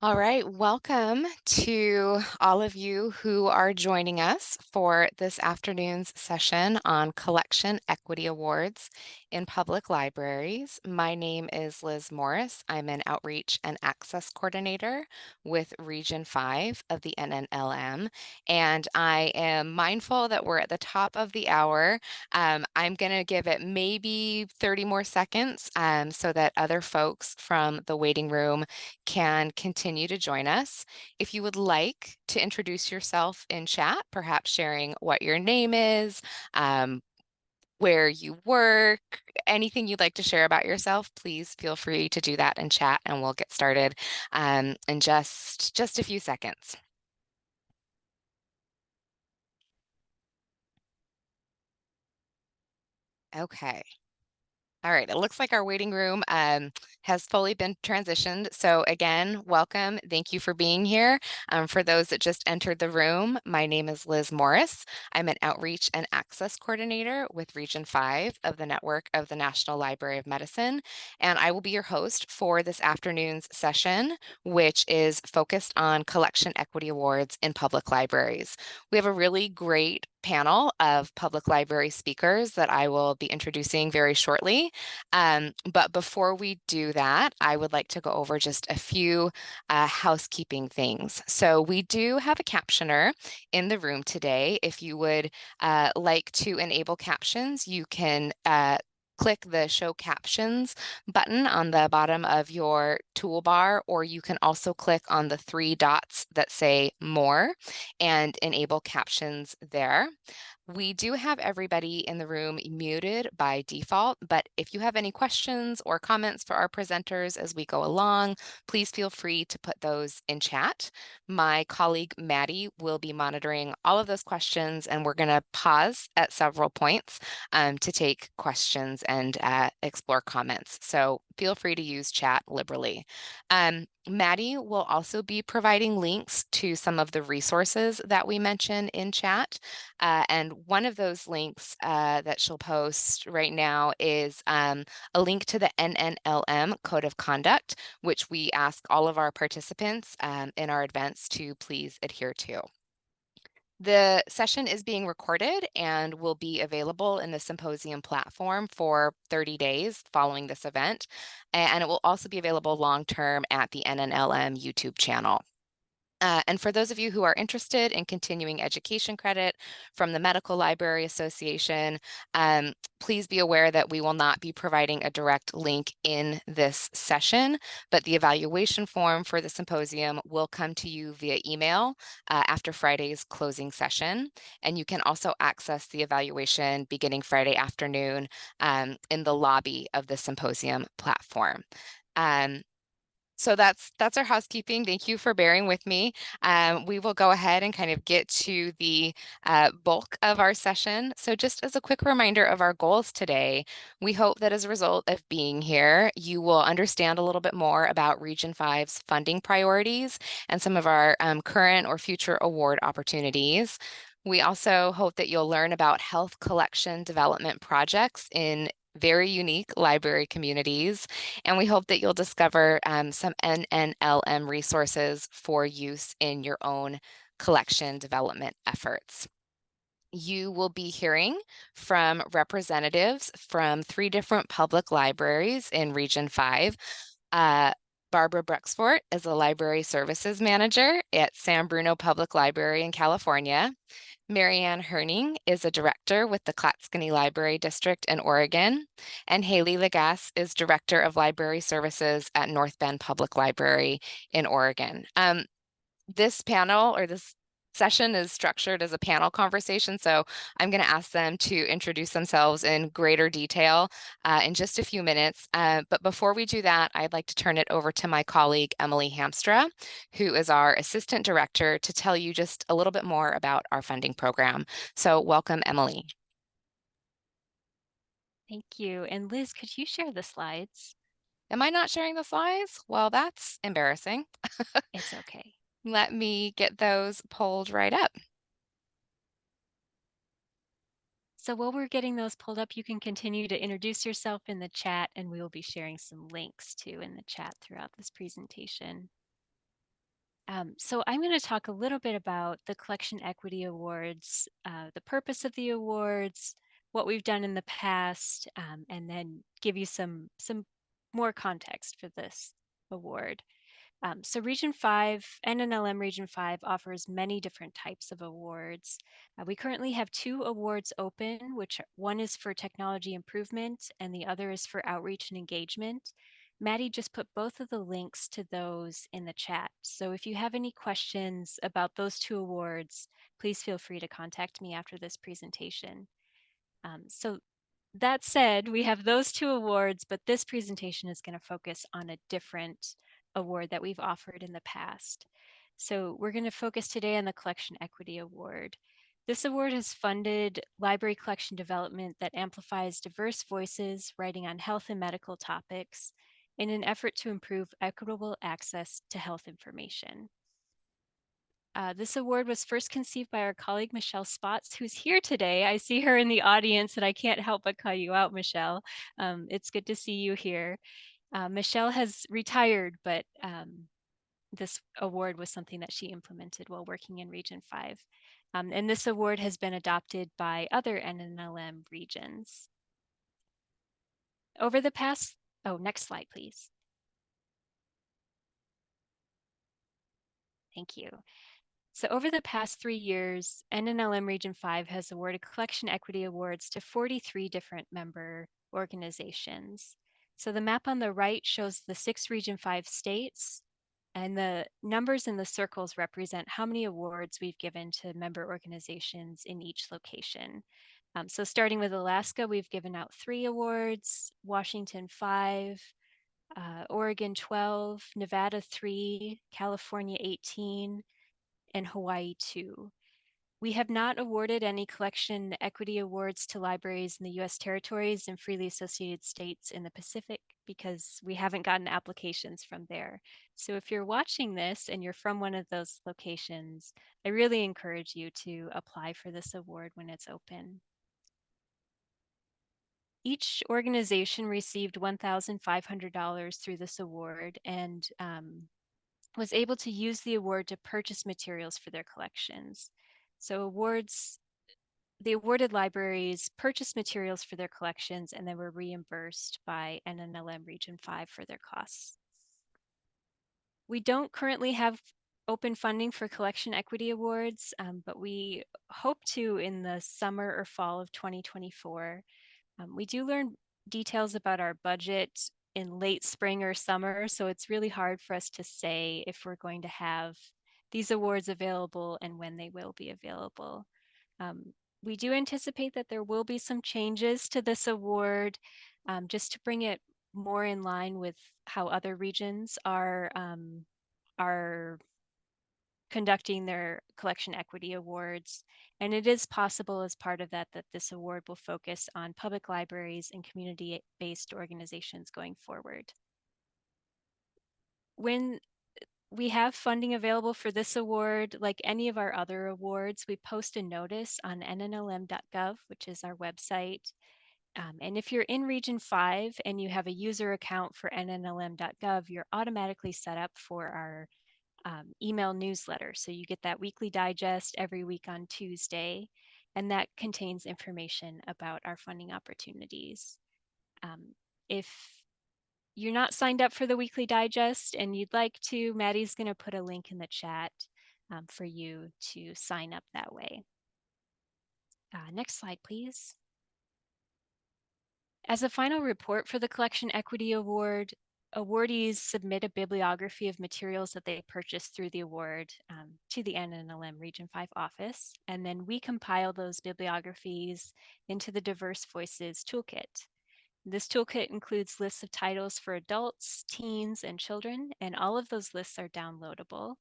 All right, welcome to all of you who are joining us for this afternoon's session on Collection Equity Awards in Public Libraries. My name is Liz Morris. I'm an Outreach and Access Coordinator with Region 5 of the NNLM, and I am mindful that we're at the top of the hour. I'm going to give it maybe 30 more seconds so that other folks from the waiting room can continue to join us. If you would like to introduce yourself in chat, perhaps sharing what your name is, where you work, anything you'd like to share about yourself, please feel free to do that in chat and we'll get started in just a few seconds. Okay. All right, it looks like our waiting room has fully been transitioned. So again, welcome. Thank you for being here. For those that just entered the room, my name is Liz Morris. I'm an Outreach and Access Coordinator with Region 5 of the network of the National Library of Medicine. And I will be your host for this afternoon's session, which is focused on Collection Equity Awards in public libraries. We have a really great panel of public library speakers that I will be introducing very shortly. But before we do that, I would like to go over just a few housekeeping things. So we do have a captioner in the room today. If you would like to enable captions, you can click the Show Captions button on the bottom of your toolbar, or you can also click on the three dots that say More and enable captions there. We do have everybody in the room muted by default, but if you have any questions or comments for our presenters as we go along, please feel free to put those in chat. My colleague Maddie will be monitoring all of those questions, and we're going to pause at several points to take questions and explore comments. So feel free to use chat liberally. Maddie will also be providing links to some of the resources that we mention in chat. And one of those links that she'll post right now is a link to the NNLM Code of Conduct, which we ask all of our participants in our events to please adhere to. The session is being recorded and will be available in the symposium platform for 30 days following this event. And it will also be available long-term at the NNLM YouTube channel. And for those of you who are interested in continuing education credit from the Medical Library Association, please be aware that we will not be providing a direct link in this session, but the evaluation form for the symposium will come to you via email after Friday's closing session. And you can also access the evaluation beginning Friday afternoon in the lobby of the symposium platform. So that's our housekeeping. Thank you for bearing with me. We will go ahead and kind of get to the bulk of our session. So just as a quick reminder of our goals today, we hope that as a result of being here, you will understand a little bit more about Region 5's funding priorities and some of our current or future award opportunities. We also hope that you'll learn about health collection development projects in very unique library communities. And we hope that you'll discover some NNLM resources for use in your own collection development efforts. You will be hearing from representatives from 3 different public libraries in Region 5. Barbara Bruxfort is a library services manager at San Bruno Public Library in California. Marianne Herning is a director with the Clatskanie Library District in Oregon, and Haley Lagasse is director of library services at North Bend Public Library in Oregon. This panel or this session is structured as a panel conversation, so I'm going to ask them to introduce themselves in greater detail in just a few minutes. But before we do that, I'd like to turn it over to my colleague, Emily Hamstra, who is our assistant director, to tell you just a little bit more about our funding program. So welcome, Emily. Thank you. And Liz, could you share the slides? Am I not sharing the slides? Well, that's embarrassing. It's okay. Let me get those pulled right up. So while we're getting those pulled up, you can continue to introduce yourself in the chat, and we will be sharing some links too in the chat throughout this presentation. So I'm going to talk a little bit about the Collection Equity Awards, the purpose of the awards, what we've done in the past, and then give you some more context for this award. So Region 5, NNLM Region 5 offers many different types of awards. We currently have two awards open, one is for technology improvement and the other is for outreach and engagement. Maddie just put both of the links to those in the chat. So if you have any questions about those two awards, please feel free to contact me after this presentation. So that said, we have those two awards, but this presentation is going to focus on a different award that we've offered in the past. So we're going to focus today on the Collection Equity Award. This award has funded library collection development that amplifies diverse voices writing on health and medical topics in an effort to improve equitable access to health information. This award was first conceived by our colleague, Michelle Spots, who's here today. I see her in the audience and I can't help but call you out, Michelle. It's good to see you here. Michelle has retired, but this award was something that she implemented while working in Region 5. And this award has been adopted by other NNLM regions. Over the past, oh, next slide, please. Thank you. So over the past 3 years, NNLM Region 5 has awarded collection equity awards to 43 different member organizations. So the map on the right shows the 6 Region 5 states, and the numbers in the circles represent how many awards we've given to member organizations in each location. So starting with Alaska, we've given out 3 awards, Washington 5, Oregon 12, Nevada 3, California 18, and Hawaii 2. We have not awarded any collection equity awards to libraries in the US territories and freely associated states in the Pacific because we haven't gotten applications from there. So if you're watching this and you're from one of those locations, I really encourage you to apply for this award when it's open. Each organization received $1,500 through this award and was able to use the award to purchase materials for their collections. So the awarded libraries purchased materials for their collections and then were reimbursed by NNLM Region 5 for their costs. We don't currently have open funding for collection equity awards, but we hope to in the summer or fall of 2024. We do learn details about our budget in late spring or summer, so it's really hard for us to say if we're going to have these awards available and when they will be available. We do anticipate that there will be some changes to this award just to bring it more in line with how other regions are conducting their collection equity awards. And it is possible as part of that that this award will focus on public libraries and community-based organizations going forward. When we have funding available for this award, like any of our other awards, we post a notice on nnlm.gov, which is our website. And if you're in Region 5 and you have a user account for nnlm.gov, you're automatically set up for our email newsletter. So you get that weekly digest every week on Tuesday, and that contains information about our funding opportunities. If you're not signed up for the weekly digest and you'd like to, Maddie's going to put a link in the chat for you to sign up that way. Next slide, please. As a final report for the Collection Equity Award, awardees submit a bibliography of materials that they purchased through the award to the NNLM Region 5 office, and then we compile those bibliographies into the Diverse Voices Toolkit. This toolkit includes lists of titles for adults, teens, and children, and all of those lists are downloadable.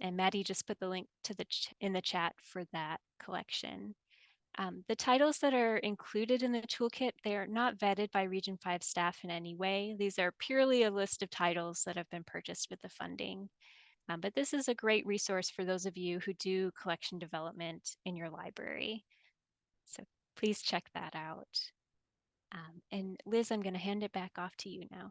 And Maddie just put the link to in the chat for that collection. The titles that are included in the toolkit, they are not vetted by Region 5 staff in any way. These are purely a list of titles that have been purchased with the funding. But this is a great resource for those of you who do collection development in your library. So please check that out. And Liz, I'm going to hand it back off to you now.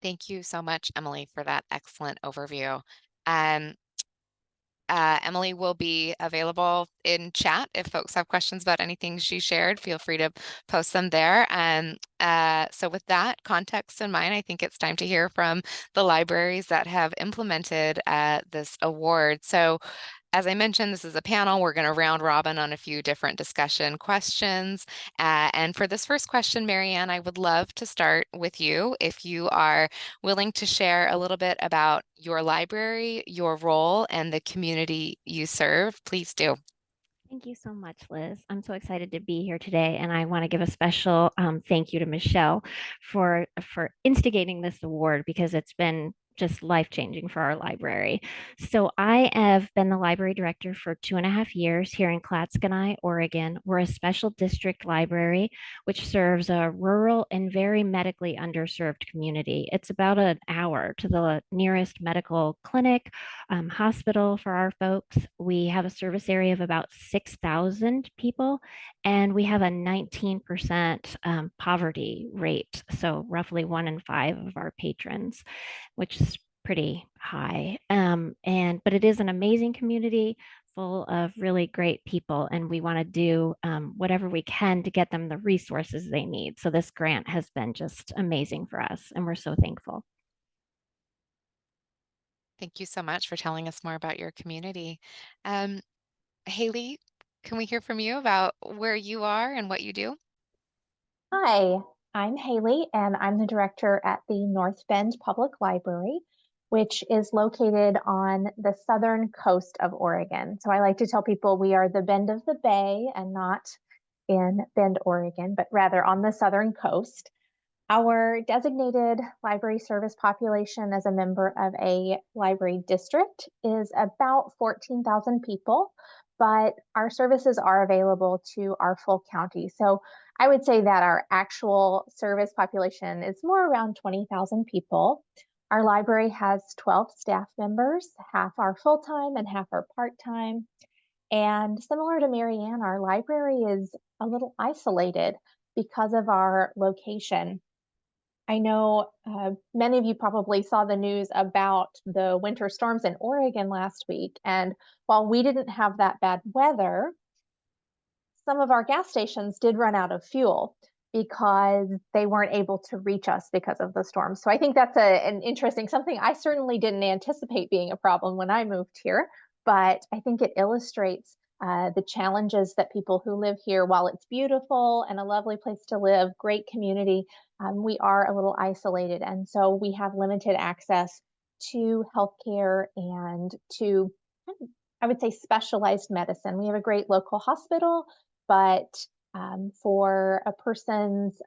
Thank you so much, Emily, for that excellent overview. Emily will be available in chat if folks have questions about anything she shared. Feel free to post them there. So with that context in mind, I think it's time to hear from the libraries that have implemented this award. So as I mentioned, this is a panel. We're going to round robin on a few different discussion questions. And for this first question, Marianne, I would love to start with you. If you are willing to share a little bit about your library, your role, and the community you serve, please do. Thank you so much, Liz. I'm so excited to be here today, and I want to give a special thank you to Michelle for instigating this award because it's been just life-changing for our library. So I have been the library director for 2.5 years here in Clatskanie, Oregon. We're a special district library which serves a rural and very medically underserved community. It's about an hour to the nearest medical clinic, hospital for our folks. We have a service area of about 6,000 people, and we have a 19% poverty rate. So roughly 1 in 5 of our patrons, which is pretty high. But it is an amazing community full of really great people, and we want to do whatever we can to get them the resources they need. So this grant has been just amazing for us, and we're so thankful. Thank you so much for telling us more about your community. Um, Haley, can we hear from you about where you are and what you do? Hi, I'm Haley, and I'm the director at the North Bend Public Library, which is located on the southern coast of Oregon. So I like to tell people we are the Bend of the Bay and not in Bend, Oregon, but rather on the southern coast. Our designated library service population as a member of a library district is about 14,000 people, but our services are available to our full county. So I would say that our actual service population is more around 20,000 people. Our library has 12 staff members, half are full-time and half are part-time. And similar to Marianne, our library is a little isolated because of our location. I know many of you probably saw the news about the winter storms in Oregon last week. And while we didn't have that bad weather, some of our gas stations did run out of fuel because they weren't able to reach us because of the storm. So I think that's an interesting something. I certainly didn't anticipate being a problem when I moved here, but I think it illustrates the challenges that people who live here, while it's beautiful and a lovely place to live, great community, we are a little isolated. And so we have limited access to healthcare and to, I would say, specialized medicine. We have a great local hospital, but for a person's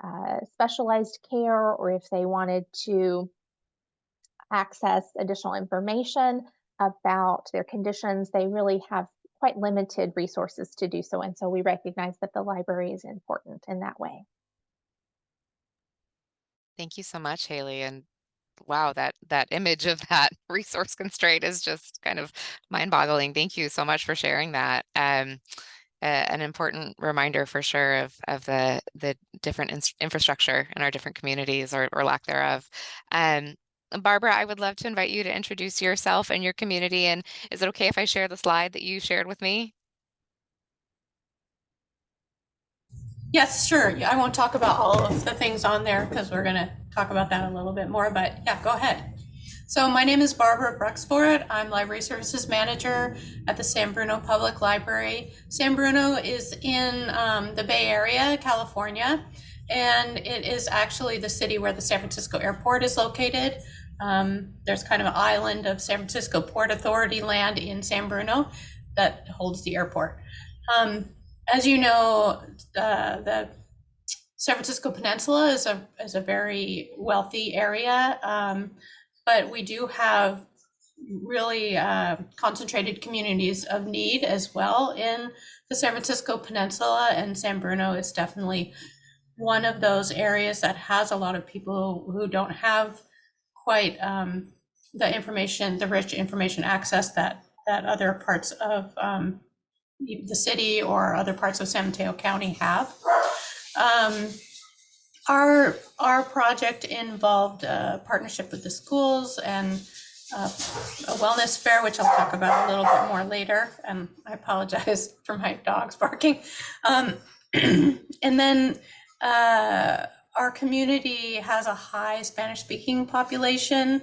specialized care, or if they wanted to access additional information about their conditions, they really have quite limited resources to do so. And so we recognize that the library is important in that way. Thank you so much, Haley. And wow, that image of that resource constraint is just kind of mind-boggling. Thank you so much for sharing that. An important reminder for sure of the different infrastructure in our different communities or lack thereof. Barbara, I would love to invite you to introduce yourself and your community. And is it okay if I share the slide that you shared with me? Yes, sure. I won't talk about all of the things on there because we're going to talk about that a little bit more, but yeah, go ahead. So my name is Barbara Bruxford. I'm Library Services Manager at the San Bruno Public Library. San Bruno is in the Bay Area, California, and it is actually the city where the San Francisco Airport is located. There's kind of an island of San Francisco Port Authority land in San Bruno that holds the airport. As you know, the San Francisco Peninsula is a very wealthy area, but we do have really concentrated communities of need as well in the San Francisco Peninsula, and San Bruno is definitely one of those areas that has a lot of people who don't have quite the rich information access that other parts of the city or other parts of San Mateo County have. Our project involved a partnership with the schools and a wellness fair, which I'll talk about a little bit more later. And I apologize for my dogs barking. And then our community has a high Spanish-speaking population.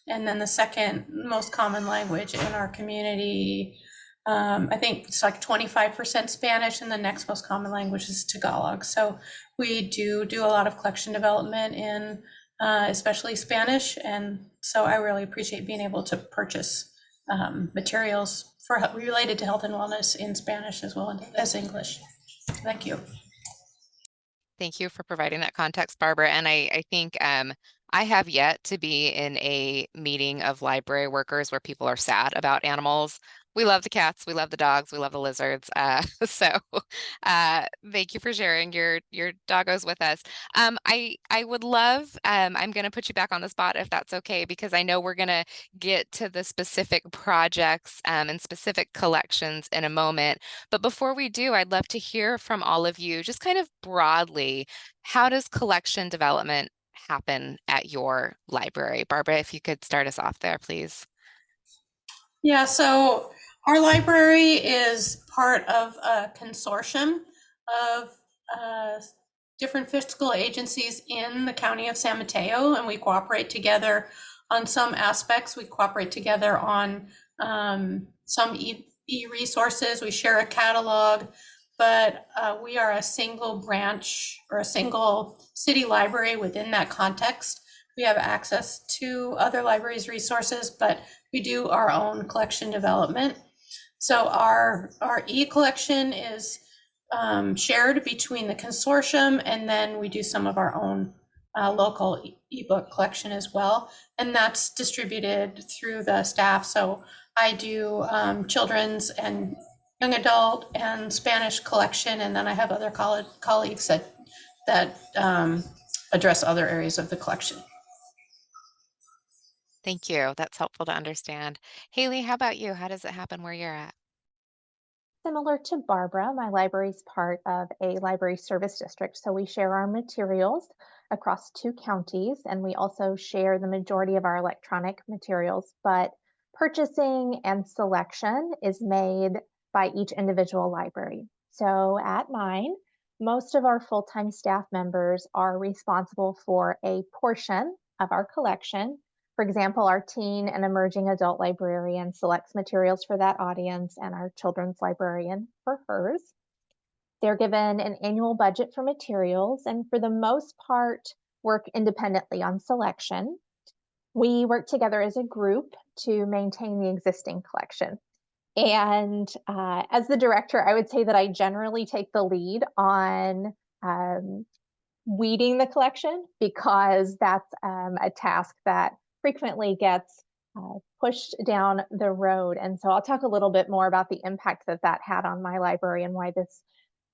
And then the second most common language in our community, I think it's like 25% Spanish, and the next most common language is Tagalog. So we do a lot of collection development in especially Spanish. And so I really appreciate being able to purchase materials related to health and wellness in Spanish as well as English. Thank you. Thank you for providing that context, Barbara. And I think I have yet to be in a meeting of library workers where people are sad about animals. We love the cats, we love the dogs, we love the lizards. So thank you for sharing your doggos with us. I would love, I'm going to put you back on the spot if that's okay, because I know we're going to get to the specific projects and specific collections in a moment. But before we do, I'd love to hear from all of you, just kind of broadly, how does collection development happen at your library? Barbara, if you could start us off there, please. Yeah, so our library is part of a consortium of different fiscal agencies in the county of San Mateo, and we cooperate together on some aspects. We cooperate together on some e-resources. We share a catalog, but we are a single branch or a single city library within that context. We have access to other libraries' resources, but we do our own collection development. So our e-collection is shared between the consortium, and then we do some of our own local ebook collection as well. And that's distributed through the staff. So I do children's and young adult and Spanish collection, and then I have other colleagues that address other areas of the collection. Thank you. That's helpful to understand. Haley, how about you? How does it happen where you're at? Similar to Barbara, my library is part of a library service district. So we share our materials across 2 counties, and we also share the majority of our electronic materials, but purchasing and selection is made by each individual library. So at mine, most of our full-time staff members are responsible for a portion of our collection. For example, our teen and emerging adult librarian selects materials for that audience, and our children's librarian for hers. They're given an annual budget for materials, and for the most part, work independently on selection. We work together as a group to maintain the existing collection. And as the director, I would say that I generally take the lead on weeding the collection, because that's a task that frequently gets pushed down the road. And so I'll talk a little bit more about the impact that that had on my library and why this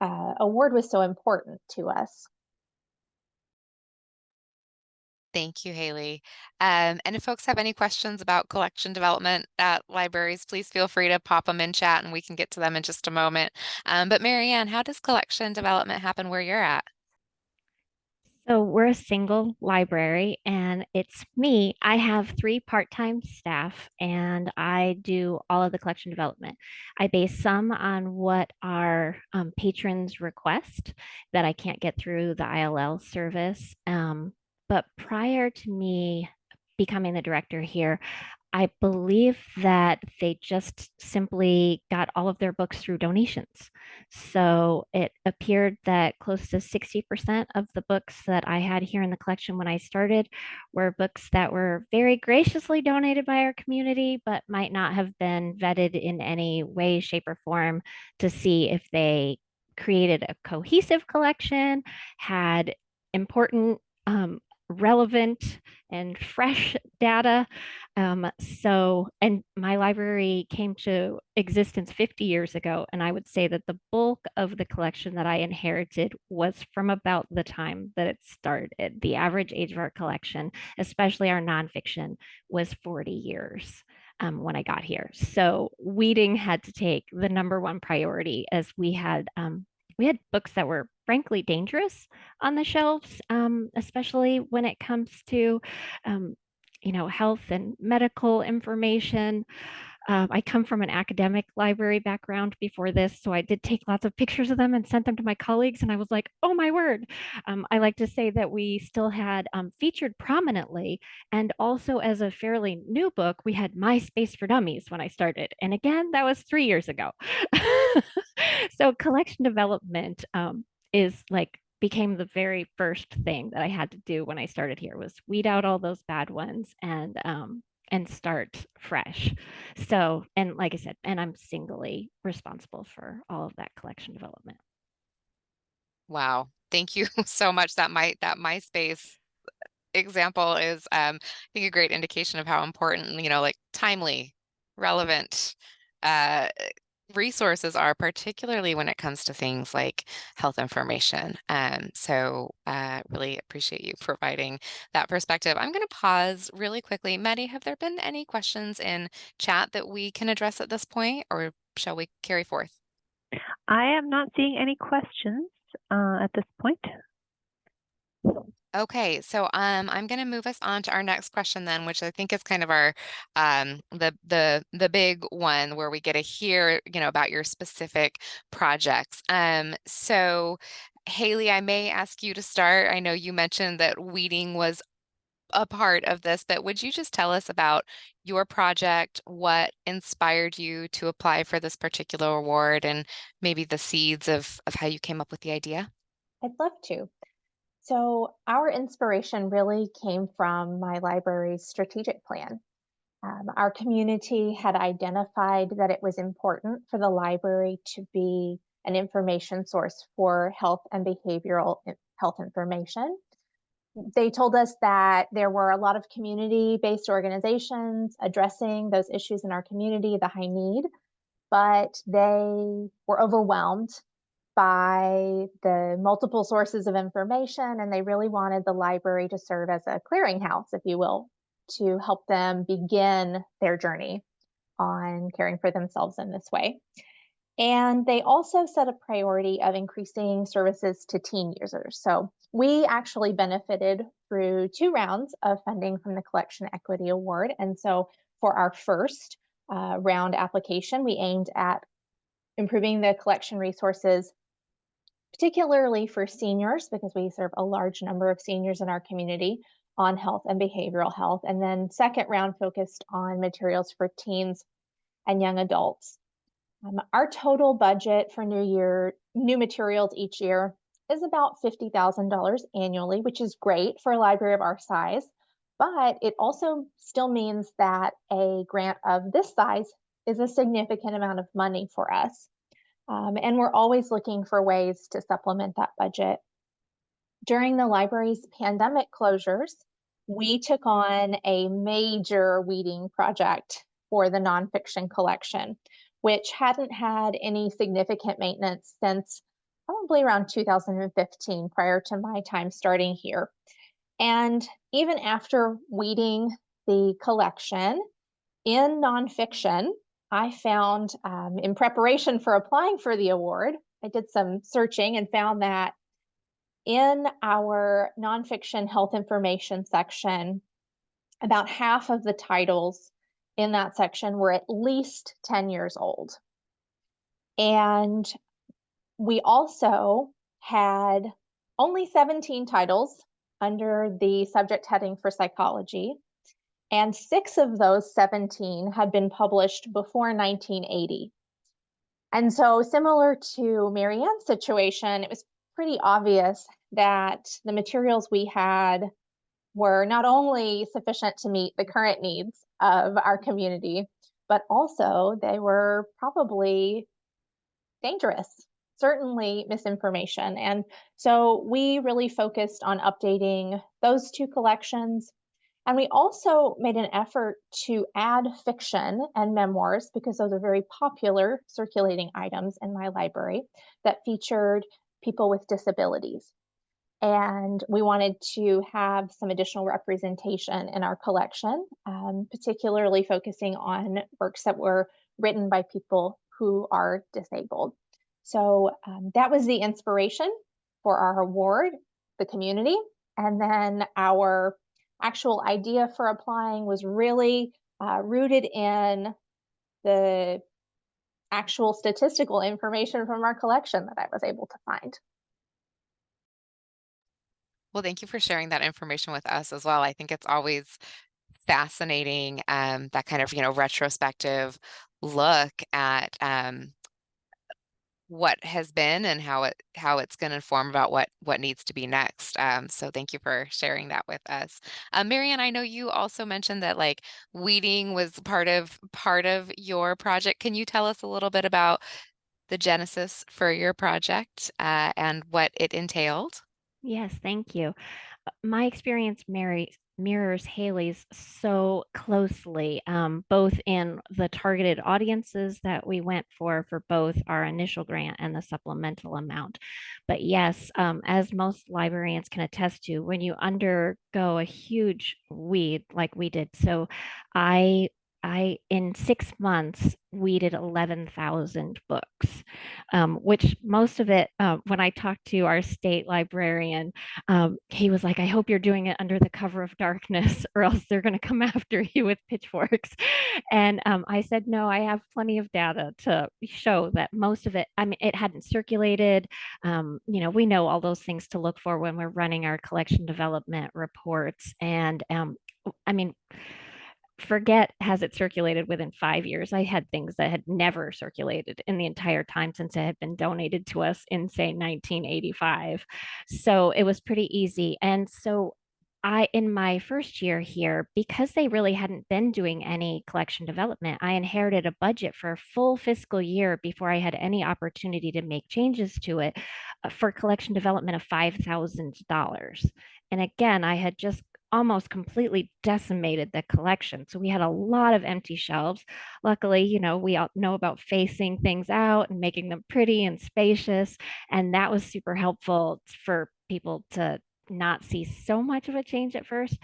award was so important to us. Thank you, Haley. And if folks have any questions about collection development at libraries, please feel free to pop them in chat and we can get to them in just a moment. But Marianne, how does collection development happen where you're at? So we're a single library and it's me. I have 3 part-time staff and I do all of the collection development. I base some on what our patrons request that I can't get through the ILL service. But prior to me becoming the director here, I believe that they just simply got all of their books through donations. So it appeared that close to 60% of the books that I had here in the collection when I started were books that were very graciously donated by our community, but might not have been vetted in any way, shape, or form to see if they created a cohesive collection, had important, relevant and fresh data. And my library came to existence 50 years ago, and I would say that the bulk of the collection that I inherited was from about the time that it started. The average age of our collection, especially our nonfiction, was 40 years. When I got here. So weeding had to take the #1 priority, as we had books that were frankly dangerous on the shelves, especially when it comes to, health and medical information. I come from an academic library background before this, so I did take lots of pictures of them and sent them to my colleagues, and I was like, oh my word. I like to say that we still had featured prominently, and also as a fairly new book, we had MySpace for Dummies when I started. And again, that was 3 years ago. So collection development is like became the very first thing that I had to do when I started here, was weed out all those bad ones and start fresh. So, and like I said, and I'm singly responsible for all of that collection development. Wow. Thank you so much. That MySpace example is I think a great indication of how important, like timely, relevant resources are, particularly when it comes to things like health information. So really appreciate you providing that perspective. I'm going to pause really quickly. Maddie, have there been any questions in chat that we can address at this point, or shall we carry forth? I am not seeing any questions at this point. Okay, so I'm going to move us on to our next question then, which I think is kind of our the big one where we get to hear, about your specific projects. So Haley, I may ask you to start. I know you mentioned that weeding was a part of this, but would you just tell us about your project, what inspired you to apply for this particular award, and maybe the seeds of how you came up with the idea? I'd love to. So, our inspiration really came from my library's strategic plan. Our community had identified that it was important for the library to be an information source for health and behavioral health information. They told us that there were a lot of community-based organizations addressing those issues in our community, the high need, but they were overwhelmed by the multiple sources of information, and they really wanted the library to serve as a clearinghouse, if you will, to help them begin their journey on caring for themselves in this way. And they also set a priority of increasing services to teen users. So we actually benefited through 2 rounds of funding from the Collection Equity Award. And so for our first round application, we aimed at improving the collection resources, particularly for seniors, because we serve a large number of seniors in our community, on health and behavioral health. And then second round focused on materials for teens and young adults. Our total budget for new materials each year is about $50,000 annually, which is great for a library of our size, but it also still means that a grant of this size is a significant amount of money for us. And we're always looking for ways to supplement that budget. During the library's pandemic closures, we took on a major weeding project for the nonfiction collection, which hadn't had any significant maintenance since probably around 2015, prior to my time starting here. And even after weeding the collection in nonfiction, I found in preparation for applying for the award, I did some searching and found that in our nonfiction health information section, about half of the titles in that section were at least 10 years old. And we also had only 17 titles under the subject heading for psychology, and 6 of those 17 had been published before 1980. And so, similar to Marianne's situation, it was pretty obvious that the materials we had were not only sufficient to meet the current needs of our community, but also they were probably dangerous, certainly misinformation. And so we really focused on updating those 2 collections. And we also made an effort to add fiction and memoirs, because those are very popular circulating items in my library, that featured people with disabilities. And we wanted to have some additional representation in our collection, particularly focusing on works that were written by people who are disabled. So that was the inspiration. for our award, the community. And then our actual idea for applying was really rooted in the actual statistical information from our collection that I was able to find. Well, thank you for sharing that information with us as well. I think it's always fascinating, that kind of, retrospective look at what has been and how it's going to inform about what needs to be next. So thank you for sharing that with us. Marianne, I know you also mentioned that like weeding was part of your project. Can you tell us a little bit about the genesis for your project and what it entailed? Yes, thank you. My experience mirrors Haley's so closely, both in the targeted audiences that we went for both our initial grant and the supplemental amount. But yes, as most librarians can attest to, when you undergo a huge weed like we did, so I in 6 months weeded 11,000 books, which most of it, when I talked to our state librarian, he was like, I hope you're doing it under the cover of darkness or else they're going to come after you with pitchforks. And I said, no, I have plenty of data to show that most of it, I mean, it hadn't circulated. We know all those things to look for when we're running our collection development reports. And I mean, forget has it circulated within 5 years. I had things that had never circulated in the entire time since it had been donated to us in, say, 1985. So it was pretty easy. And so in my first year here, because they really hadn't been doing any collection development, I inherited a budget for a full fiscal year before I had any opportunity to make changes to it for collection development of $5,000. And again, I had just almost completely decimated the collection. So we had a lot of empty shelves. Luckily, we all know about facing things out and making them pretty and spacious. And that was super helpful for people to not see so much of a change at first.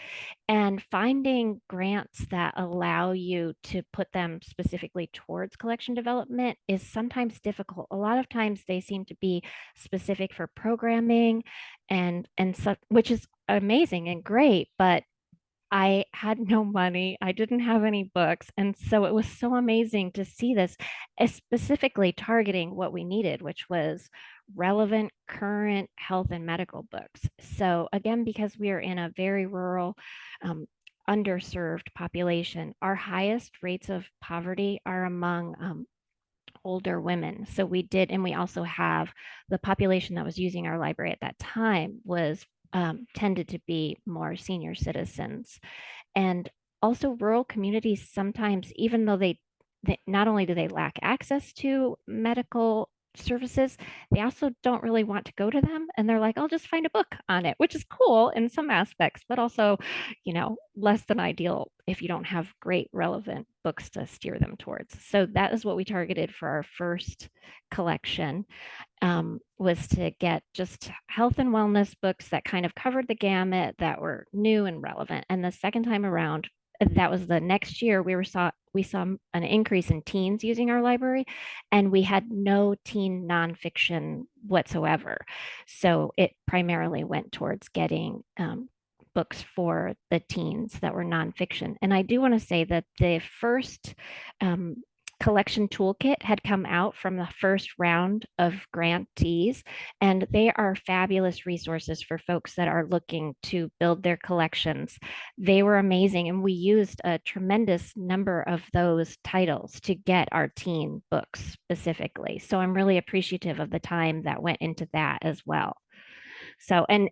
And finding grants that allow you to put them specifically towards collection development is sometimes difficult. A lot of times they seem to be specific for programming and so, which is amazing and great, but I had no money. I didn't have any books. And so it was so amazing to see this, specifically targeting what we needed, which was relevant, current health and medical books. So, again, because we are in a very rural, underserved population, our highest rates of poverty are among older women. So we did, and we also have the population that was using our library at that time was tended to be more senior citizens. And also rural communities sometimes, even though they not only do they lack access to medical services, they also don't really want to go to them. And they're like, I'll just find a book on it, which is cool in some aspects, but also, less than ideal if you don't have great relevant books to steer them towards. So that is what we targeted for our first collection, was to get just health and wellness books that kind of covered the gamut, that were new and relevant. And the second time around, that was the next year, we saw an increase in teens using our library, and we had no teen nonfiction whatsoever. So it primarily went towards getting books for the teens that were nonfiction. And I do want to say that the first collection toolkit had come out from the first round of grantees, and they are fabulous resources for folks that are looking to build their collections. They were amazing, and we used a tremendous number of those titles to get our teen books specifically. So I'm really appreciative of the time that went into that as well. So, and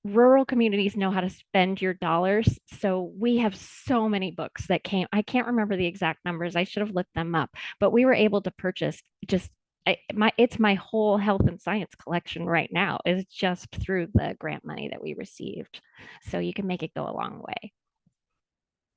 rural communities know how to spend your dollars. So we have so many books that came. I can't remember the exact numbers. I should have looked them up, but we were able to purchase just it's my whole health and science collection right now is just through the grant money that we received. So you can make it go a long way.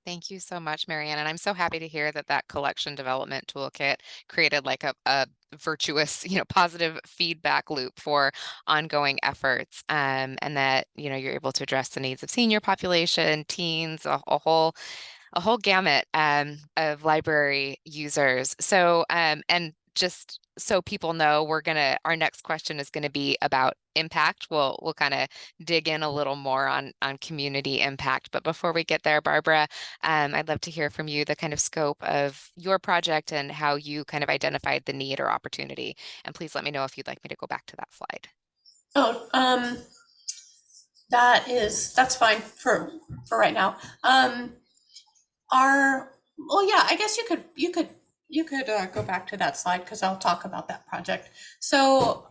Thank you so much, Marianne. And I'm so happy to hear that collection development toolkit created like a virtuous, positive feedback loop for ongoing efforts. And that, you're able to address the needs of senior population, teens, a whole gamut of library users. So, and just so people know, our next question is gonna be about impact. We'll kind of dig in a little more on community impact. But before we get there, Barbara, I'd love to hear from you the kind of scope of your project and how you kind of identified the need or opportunity. And please let me know if you'd like me to go back to that slide. Oh, that's fine for right now. Well, yeah, I guess you could go back to that slide because I'll talk about that project. So,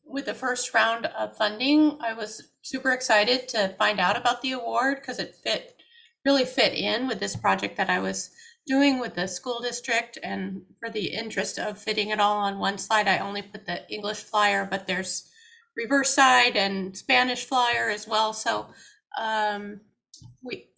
with the first round of funding, I was super excited to find out about the award because it really fit in with this project that I was doing with the school district. And for the interest of fitting it all on one slide, I only put the English flyer, but there's reverse side and Spanish flyer as well. So,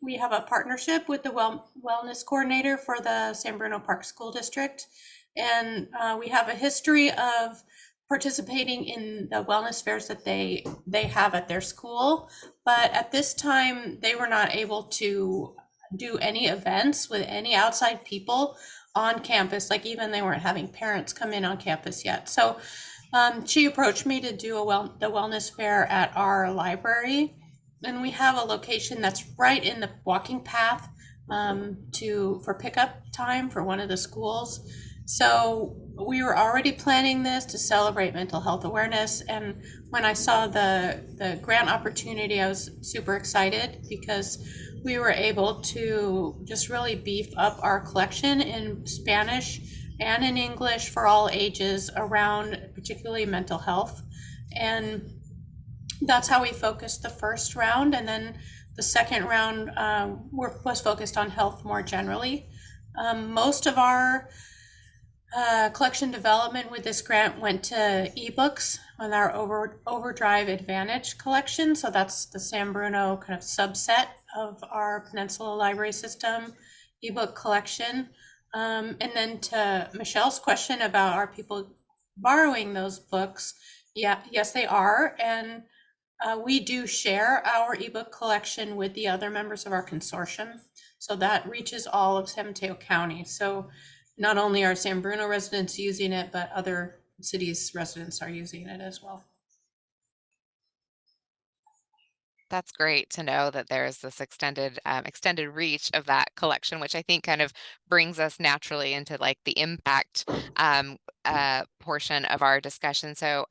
we have a partnership with the wellness coordinator for the San Bruno Park School District, and we have a history of participating in the wellness fairs that they have at their school. But at this time, they were not able to do any events with any outside people on campus. Like even they weren't having parents come in on campus yet. So she approached me to do the wellness fair at our library. And we have a location that's right in the walking path for pickup time for one of the schools. So we were already planning this to celebrate mental health awareness. And when I saw the grant opportunity, I was super excited because we were able to just really beef up our collection in Spanish and in English for all ages around particularly mental health. And that's how we focused the first round. And then the second round was focused on health more generally. Most of our collection development with this grant went to ebooks on our Overdrive Advantage collection. So that's the San Bruno kind of subset of our Peninsula Library System ebook collection. And then to Michelle's question about are people borrowing those books? Yeah, yes, they are. And we do share our ebook collection with the other members of our consortium. So that reaches all of San Mateo County. So not only are San Bruno residents using it, but other cities' residents are using it as well. That's great to know that there's this extended reach of that collection, which I think kind of brings us naturally into like the impact portion of our discussion. So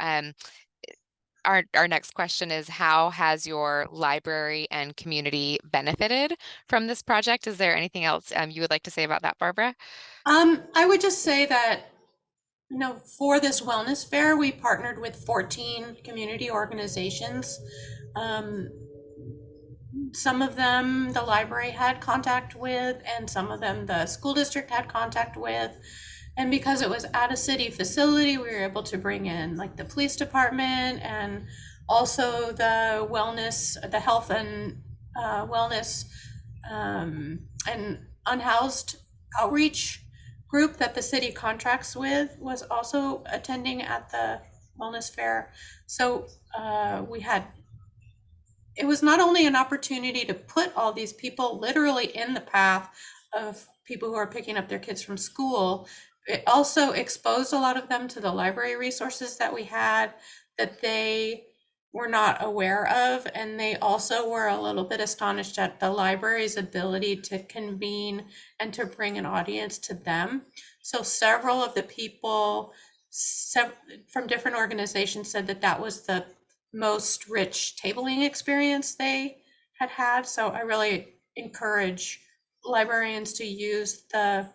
our next question is, how has your library and community benefited from this project? Is there anything else you would like to say about that, Barbara? I would just say that, for this wellness fair, we partnered with 14 community organizations. Some of them the library had contact with, and some of them the school district had contact with. And because it was at a city facility, we were able to bring in like the police department and also the health and wellness and unhoused outreach group that the city contracts with was also attending at the wellness fair. So it was not only an opportunity to put all these people literally in the path of people who are picking up their kids from school, it also exposed a lot of them to the library resources that we had that they were not aware of. And they also were a little bit astonished at the library's ability to convene and to bring an audience to them. So several of the people from different organizations said that was the most rich tabling experience they had had. So I really encourage librarians to use the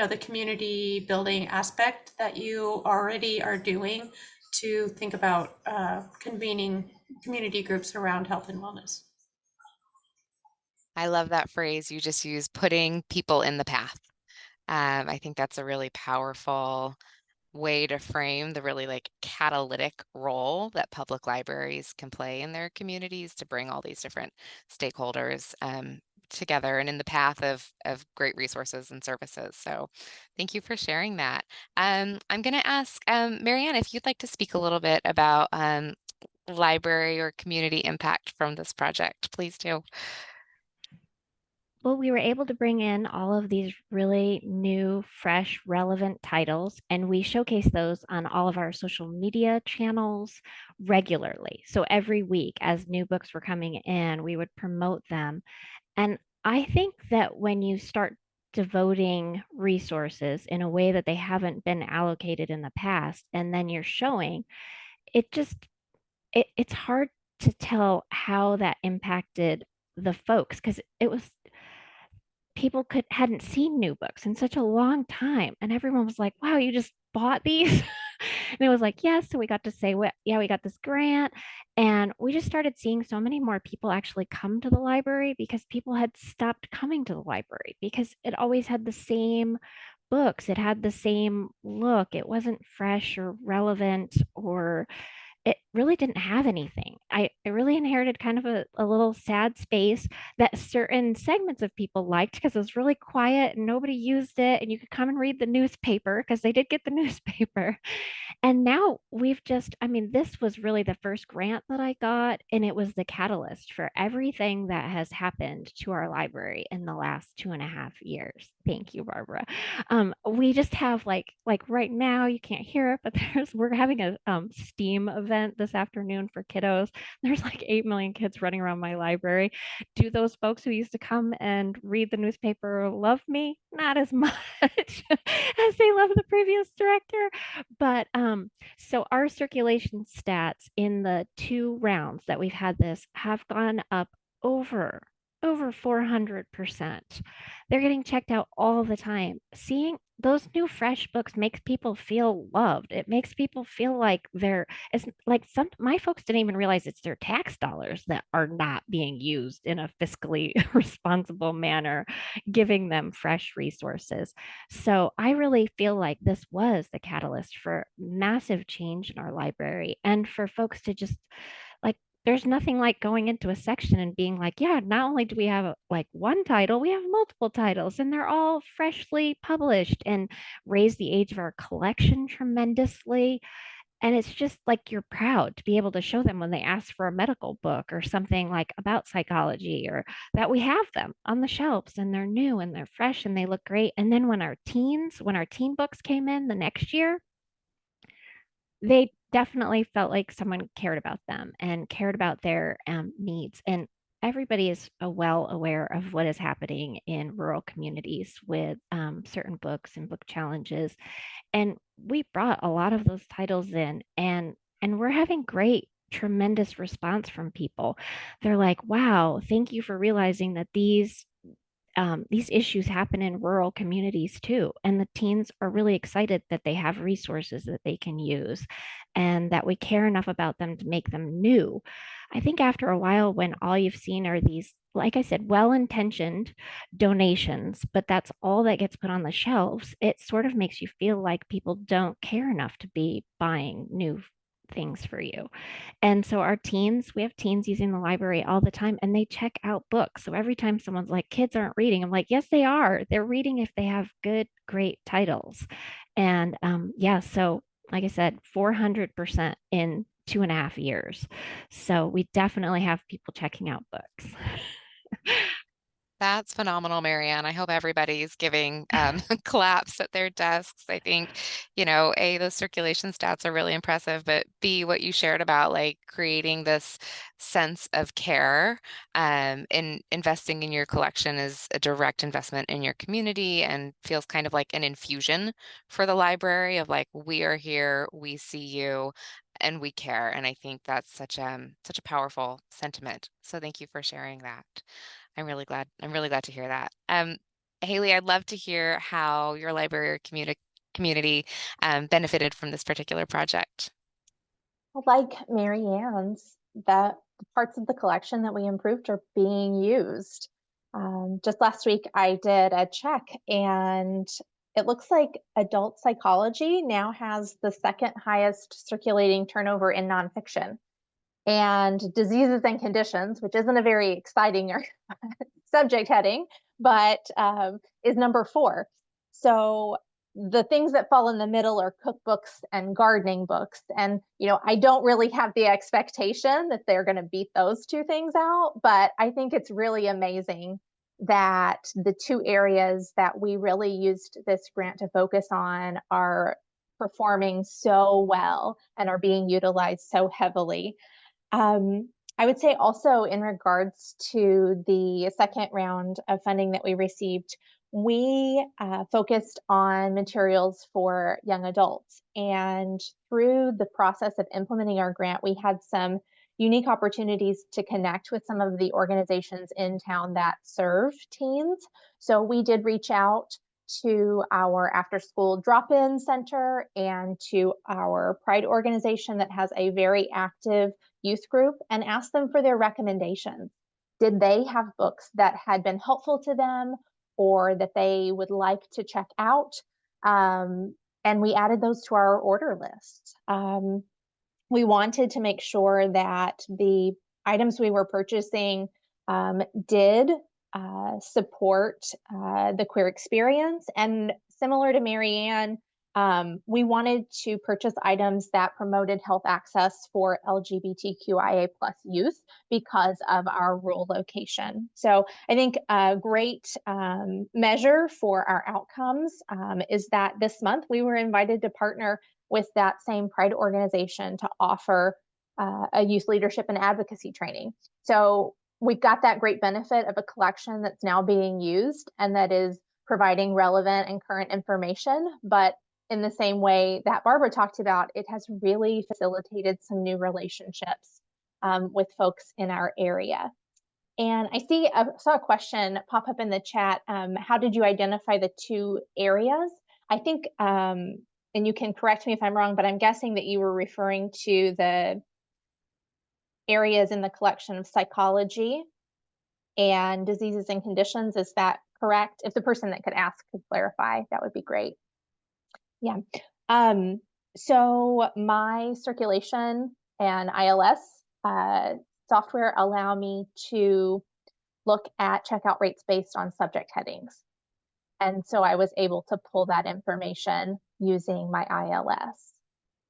the community building aspect that you already are doing to think about convening community groups around health and wellness. I love that phrase you just used, putting people in the path. I think that's a really powerful way to frame the really like catalytic role that public libraries can play in their communities to bring all these different stakeholders together and in the path of great resources and services. So thank you for sharing that. I'm going to ask Marianne if you'd like to speak a little bit about library or community impact from this project, please do. Well, we were able to bring in all of these really new, fresh, relevant titles, and we showcase those on all of our social media channels regularly. So every week, as new books were coming in, we would promote them. And I think that when you start devoting resources in a way that they haven't been allocated in the past, and then you're showing, it just it's hard to tell how that impacted the folks because it was people hadn't seen new books in such a long time, and everyone was like, wow, you just bought these. And it was like, yes. So we got to say, well, yeah, we got this grant, and we just started seeing so many more people actually come to the library because people had stopped coming to the library because it always had the same books, it had the same look, it wasn't fresh or relevant, or it really didn't have anything. I really inherited kind of a little sad space that certain segments of people liked because it was really quiet and nobody used it. And you could come and read the newspaper because they did get the newspaper. And now we've just, I mean, this was really the first grant that I got, and it was the catalyst for everything that has happened to our library in the last 2.5 years. Thank you, Barbara. We just have like right now, you can't hear it, but we're having a STEAM event this afternoon for kiddos. There's like 8 million kids running around my library. Do those folks who used to come and read the newspaper love me? Not as much as they love the previous director. But so our circulation stats in the 2 rounds that we've had this have gone up over 400%. They're getting checked out all the time. Seeing those new fresh books makes people feel loved. It makes people feel like it's like my folks didn't even realize it's their tax dollars that are not being used in a fiscally responsible manner, giving them fresh resources. So I really feel like this was the catalyst for massive change in our library and for folks to just like, there's nothing like going into a section and being like, yeah, not only do we have like one title, we have multiple titles and they're all freshly published and raise the age of our collection tremendously. And it's just like you're proud to be able to show them when they ask for a medical book or something like about psychology, or that we have them on the shelves and they're new and they're fresh and they look great. And then when our teen books came in the next year, they definitely felt like someone cared about them and cared about their needs. And everybody is well aware of what is happening in rural communities with certain books and book challenges. And we brought a lot of those titles in, and we're having great tremendous response from people. They're like, wow, thank you for realizing that these issues happen in rural communities too. And the teens are really excited that they have resources that they can use and that we care enough about them to make them new. I think after a while, when all you've seen are these, like I said, well-intentioned donations, but that's all that gets put on the shelves, it sort of makes you feel like people don't care enough to be buying new things for you. And so we have teens using the library all the time and they check out books. So every time someone's like, kids aren't reading, I'm like, yes, they are. They're reading if they have good, great titles. And yeah, so like I said, 400% in 2.5 years. So we definitely have people checking out books. That's phenomenal, Marianne. I hope everybody's giving claps at their desks. I think, A, those circulation stats are really impressive, but B, what you shared about like creating this sense of care in investing in your collection is a direct investment in your community and feels kind of like an infusion for the library of like, we are here, we see you, and we care. And I think that's such a powerful sentiment. So thank you for sharing that. I'm really glad to hear that. Haley, I'd love to hear how your library or community benefited from this particular project. Like Marianne's, the parts of the collection that we improved are being used. Just last week, I did a check, and it looks like adult psychology now has the second highest circulating turnover in nonfiction. And diseases and conditions, which isn't a very exciting subject heading, but is number 4. So the things that fall in the middle are cookbooks and gardening books. And, I don't really have the expectation that they're going to beat those 2 things out, but I think it's really amazing that the two areas that we really used this grant to focus on are performing so well and are being utilized so heavily. I would say also in regards to the second round of funding that we received, we focused on materials for young adults. And through the process of implementing our grant, we had some unique opportunities to connect with some of the organizations in town that serve teens. So we did reach out to our after school drop-in center and to our Pride organization that has a very active youth group and ask them for their recommendations. Did they have books that had been helpful to them or that they would like to check out? And we added those to our order list. We wanted to make sure that the items we were purchasing did support the queer experience. And similar to Marianne, we wanted to purchase items that promoted health access for LGBTQIA+ youth because of our rural location. So I think a great measure for our outcomes is that this month we were invited to partner with that same Pride organization to offer a youth leadership and advocacy training. So we've got that great benefit of a collection that's now being used and that is providing relevant and current information. But in the same way that Barbara talked about, it has really facilitated some new relationships with folks in our area. And I saw a question pop up in the chat. How did you identify the two areas? I think, and you can correct me if I'm wrong, but I'm guessing that you were referring to the areas in the collection of psychology and diseases and conditions. Is that correct? If the person that could ask could clarify, that would be great. Yeah. So my circulation and ILS software allow me to look at checkout rates based on subject headings. And so I was able to pull that information using my ILS.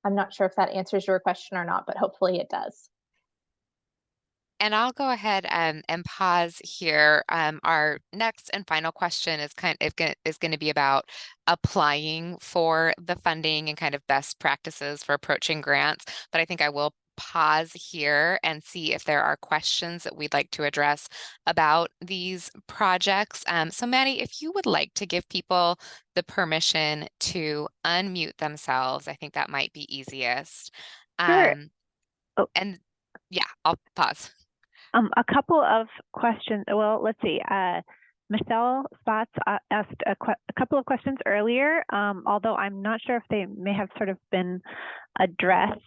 I'm not sure if that answers your question or not, but hopefully it does. And I'll go ahead and pause here. Our next and final question is going to be about applying for the funding and kind of best practices for approaching grants. But I think I will pause here and see if there are questions that we'd like to address about these projects. So Maddie, if you would like to give people the permission to unmute themselves, I think that might be easiest. Sure. And yeah, I'll pause. A couple of questions. Well, let's see. Michelle Spots asked a couple of questions earlier, although I'm not sure if they may have sort of been addressed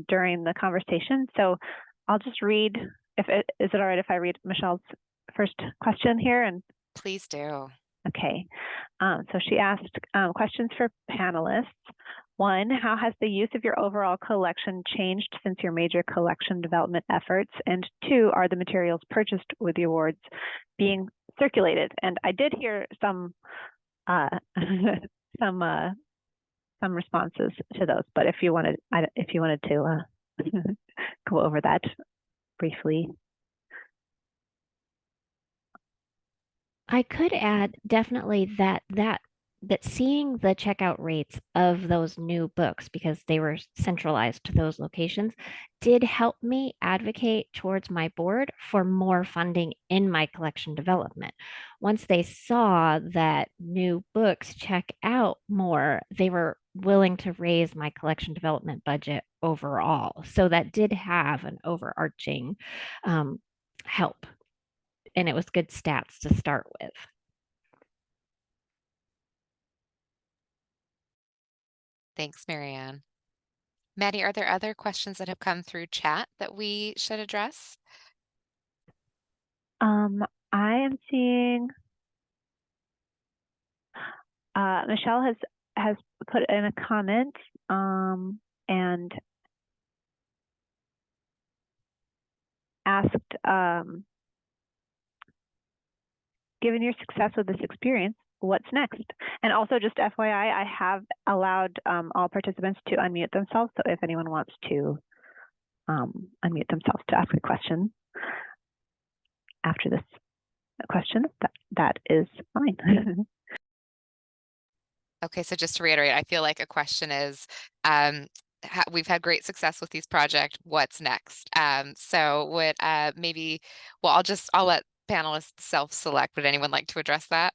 during the conversation. So I'll just read, is it all right if I read Michelle's first question here? And please do. Okay. So she asked questions for panelists. One, how has the use of your overall collection changed since your major collection development efforts? And two, are the materials purchased with the awards being circulated? And I did hear some responses to those, but if you wanted to go over that briefly. I could add definitely that seeing the checkout rates of those new books, because they were centralized to those locations, did help me advocate towards my board for more funding in my collection development. Once they saw that new books check out more, they were willing to raise my collection development budget overall. So that did have an overarching help. And it was good stats to start with. Thanks, Marianne. Maddie, are there other questions that have come through chat that we should address? I am seeing Michelle has put in a comment and asked, given your success with this experience, what's next? And also just FYI, I have allowed all participants to unmute themselves. So if anyone wants to unmute themselves to ask a question after this questions, that is fine. Okay, so just to reiterate, I feel like a question is, we've had great success with these projects. What's next? So would maybe, well, I'll let panelists self-select. Would anyone like to address that?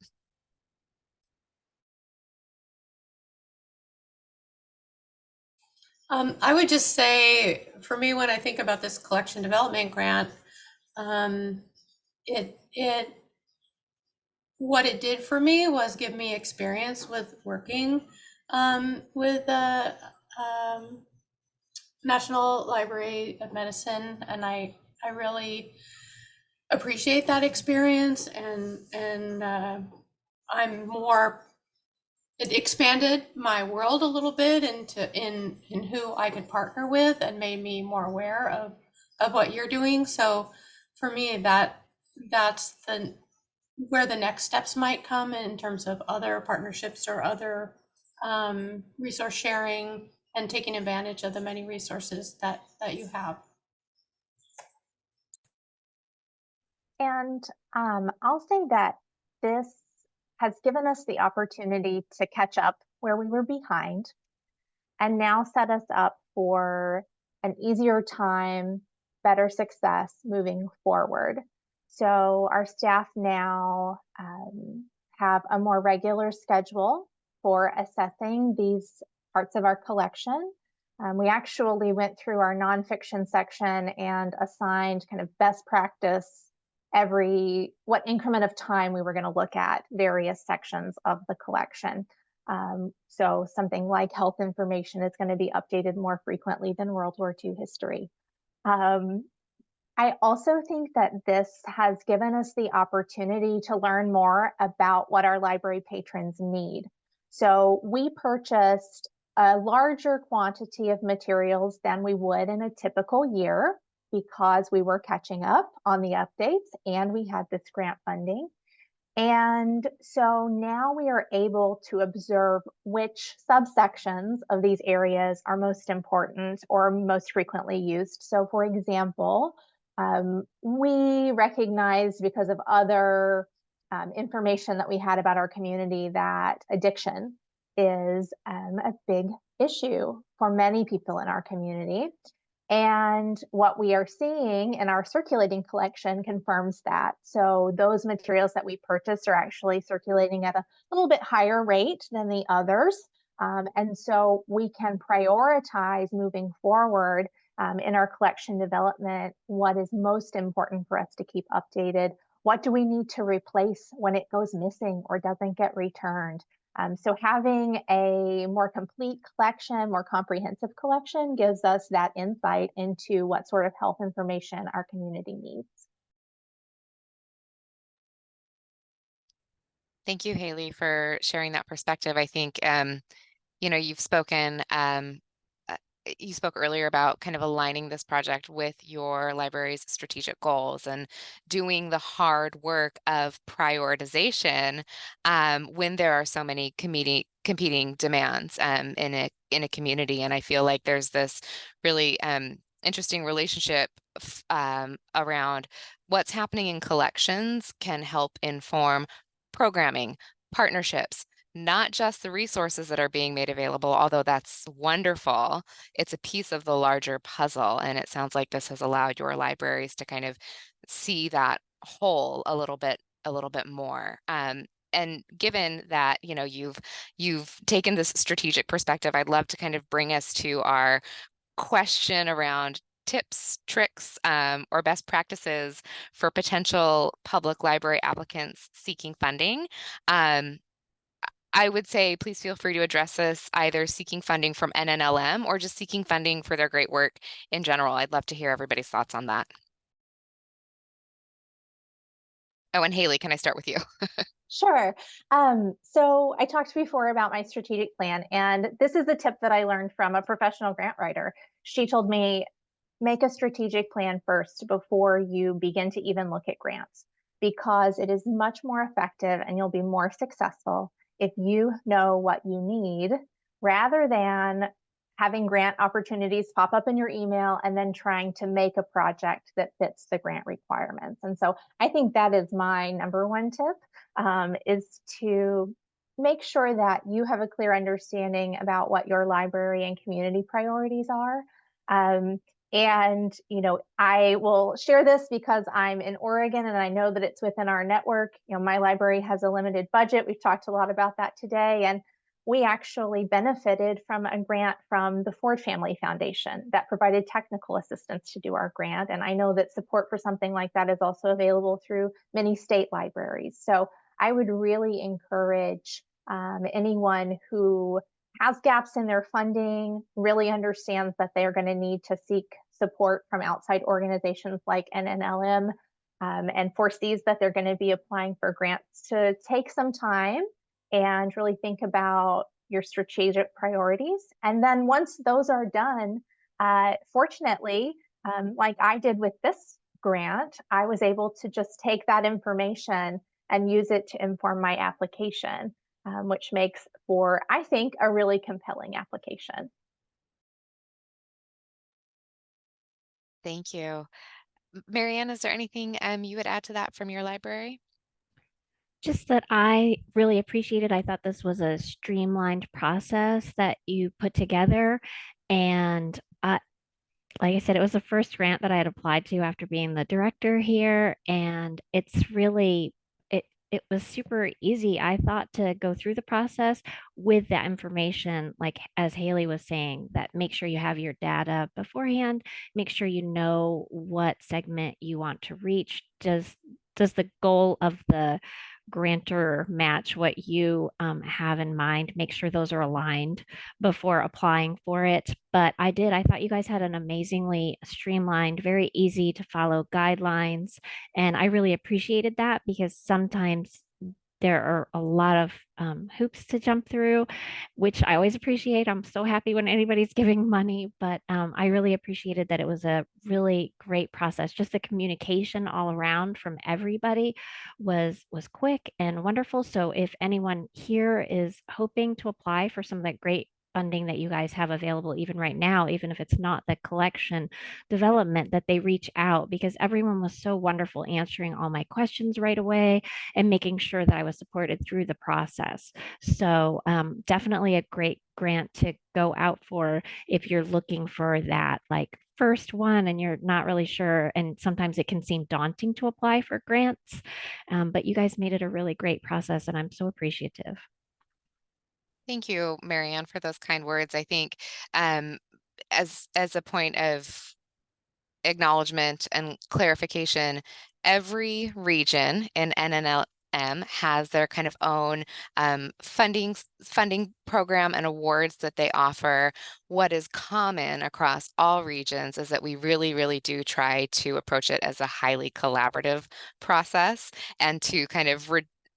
I would just say, for me, when I think about this collection development grant, what it did for me was give me experience with working with the National Library of Medicine, and I really appreciate that experience, and I'm more. It expanded my world a little bit in who I could partner with, and made me more aware of what you're doing. So for me, that's where the next steps might come in terms of other partnerships or other resource sharing and taking advantage of the many resources that you have. And I'll say that this has given us the opportunity to catch up where we were behind and now set us up for an easier time, better success moving forward. So our staff now have a more regular schedule for assessing these parts of our collection. We actually went through our nonfiction section and assigned kind of best practice what increment of time we were going to look at various sections of the collection. So something like health information is going to be updated more frequently than World War II history. I also think that this has given us the opportunity to learn more about what our library patrons need. So we purchased a larger quantity of materials than we would in a typical year because we were catching up on the updates and we had this grant funding. And so now we are able to observe which subsections of these areas are most important or most frequently used. So for example, we recognize because of other information that we had about our community that addiction is a big issue for many people in our community. And what we are seeing in our circulating collection confirms that. So those materials that we purchased are actually circulating at a little bit higher rate than the others. And so we can prioritize moving forward in our collection development what is most important for us to keep updated. What do we need to replace when it goes missing or doesn't get returned? So having a more complete collection, more comprehensive collection gives us that insight into what sort of health information our community needs. Thank you, Haley, for sharing that perspective. I think, you've spoken, you spoke earlier about kind of aligning this project with your library's strategic goals and doing the hard work of prioritization when there are so many competing demands in a community. And I feel like there's this really interesting relationship around what's happening in collections can help inform programming, partnerships, not just the resources that are being made available, although that's wonderful. It's a piece of the larger puzzle. And it sounds like this has allowed your libraries to kind of see that whole a little bit more. And given that, you've taken this strategic perspective, I'd love to kind of bring us to our question around tips, tricks, or best practices for potential public library applicants seeking funding. I would say, please feel free to address this either seeking funding from NNLM or just seeking funding for their great work in general. I'd love to hear everybody's thoughts on that. Oh, and Haley, can I start with you? Sure. So I talked before about my strategic plan, and this is a tip that I learned from a professional grant writer. She told me, make a strategic plan first before you begin to even look at grants, because it is much more effective and you'll be more successful if you know what you need rather than having grant opportunities pop up in your email and then trying to make a project that fits the grant requirements. And so I think that is my number one tip, is to make sure that you have a clear understanding about what your library and community priorities are. And, I will share this because I'm in Oregon and I know that it's within our network. My library has a limited budget. We've talked a lot about that today. And we actually benefited from a grant from the Ford Family Foundation that provided technical assistance to do our grant. And I know that support for something like that is also available through many state libraries. So I would really encourage anyone who has gaps in their funding, really understands that they're going to need to seek support from outside organizations like NNLM, and foresees that they're going to be applying for grants, to take some time and really think about your strategic priorities. And then once those are done, fortunately, like I did with this grant, I was able to just take that information and use it to inform my application, which makes for, I think, a really compelling application. Thank you. Marianne, is there anything you would add to that from your library? Just that I really appreciated. I thought this was a streamlined process that you put together. And like I said, it was the first grant that I had applied to after being the director here. And it's really, it was super easy, I thought, to go through the process with that information, like as Haley was saying, that make sure you have your data beforehand, make sure you know what segment you want to reach. Does the goal of the grantor match what you have in mind? Make sure those are aligned before applying for it. But I thought you guys had an amazingly streamlined, very easy to follow guidelines. And I really appreciated that, because sometimes there are a lot of hoops to jump through, which I always appreciate. I'm so happy when anybody's giving money, but I really appreciated that it was a really great process. Just the communication all around from everybody was quick and wonderful. So if anyone here is hoping to apply for some of that great funding that you guys have available even right now, even if it's not the collection development, that they reach out, because everyone was so wonderful answering all my questions right away and making sure that I was supported through the process. So definitely a great grant to go out for if you're looking for that like first one and you're not really sure. And sometimes it can seem daunting to apply for grants, but you guys made it a really great process and I'm so appreciative. Thank you, Marianne, for those kind words. I think as a point of acknowledgement and clarification, every region in NNLM has their kind of own funding program and awards that they offer. What is common across all regions is that we really, really do try to approach it as a highly collaborative process, and to kind of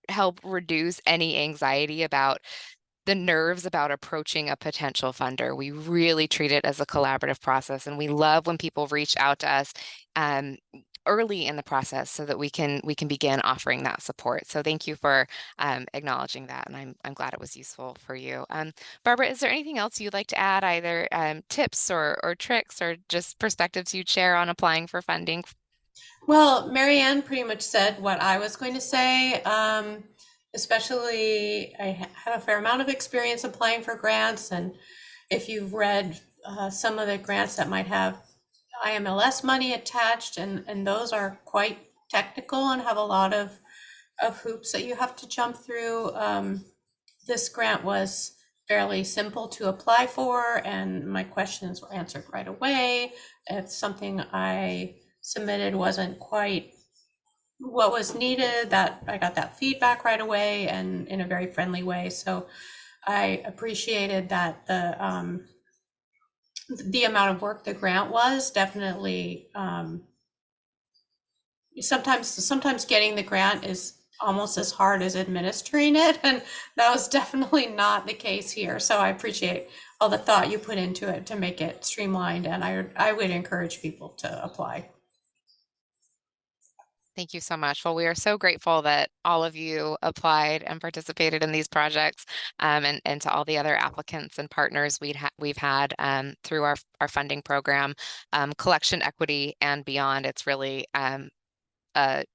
help reduce any anxiety about the nerves about approaching a potential funder. We really treat it as a collaborative process, and we love when people reach out to us early in the process so that we can begin offering that support. So thank you for acknowledging that, and I'm glad it was useful for you. Barbara, is there anything else you'd like to add, either tips or tricks or just perspectives you'd share on applying for funding? Well, Marianne pretty much said what I was going to say. Especially, I have a fair amount of experience applying for grants, and if you've read some of the grants that might have IMLS money attached, and those are quite technical and have a lot of hoops that you have to jump through. This grant was fairly simple to apply for, and my questions were answered right away. If something I submitted wasn't quite what was needed, that I got that feedback right away and in a very friendly way. So I appreciated that the amount of work the grant was definitely sometimes getting the grant is almost as hard as administering it, and that was definitely not the case here. So I appreciate all the thought you put into it to make it streamlined, and I would encourage people to apply. Thank you so much. Well, we are so grateful that all of you applied and participated in these projects, and to all the other applicants and partners we've had through our funding program, Collection Equity and beyond. It's really a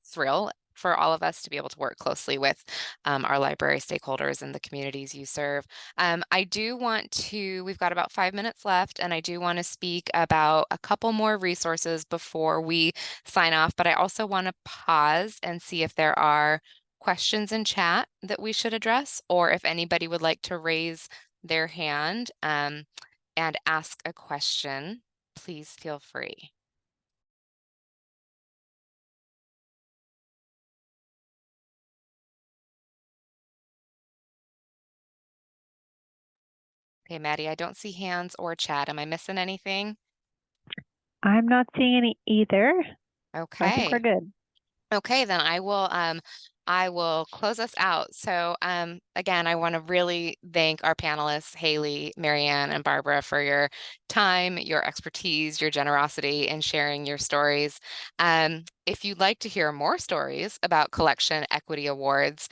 thrill for all of us to be able to work closely with our library stakeholders and the communities you serve. We've got about 5 minutes left, and I do want to speak about a couple more resources before we sign off, but I also want to pause and see if there are questions in chat that we should address, or if anybody would like to raise their hand and ask a question, please feel free. Okay, Maddie, I don't see hands or chat. Am I missing anything? I'm not seeing any either. So I think we're Okay. good. Okay, then I will close us out. So again, I want to really thank our panelists, Haley, Marianne, and Barbara, for your time, your expertise, your generosity in sharing your stories. If you'd like to hear more stories about Collection Equity Awards,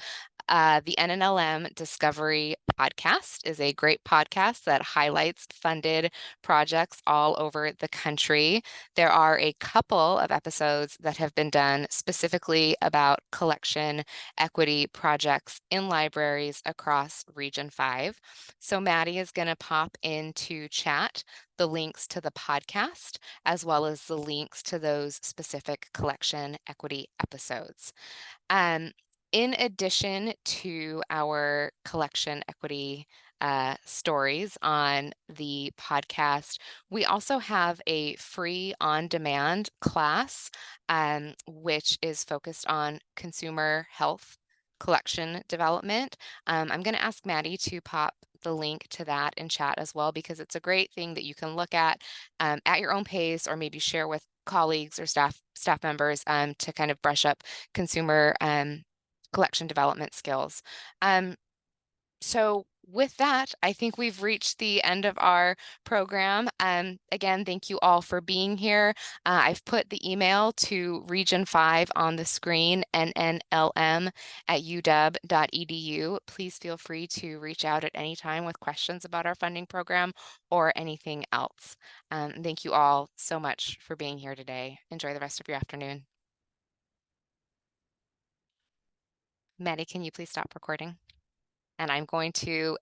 the NNLM Discovery Podcast is a great podcast that highlights funded projects all over the country. There are a couple of episodes that have been done specifically about collection equity projects in libraries across Region 5. So Maddie is going to pop into chat the links to the podcast, as well as the links to those specific collection equity episodes. In addition to our collection equity stories on the podcast, we also have a free on-demand class, which is focused on consumer health collection development. I'm going to ask Maddie to pop the link to that in chat as well, because it's a great thing that you can look at your own pace, or maybe share with colleagues or staff members to kind of brush up consumer collection development skills. So with that, I think we've reached the end of our program. Again, thank you all for being here. I've put the email to Region 5 on the screen, nnlm@uw.edu. Please feel free to reach out at any time with questions about our funding program or anything else. Thank you all so much for being here today. Enjoy the rest of your afternoon. Maddie, can you please stop recording? And I'm going to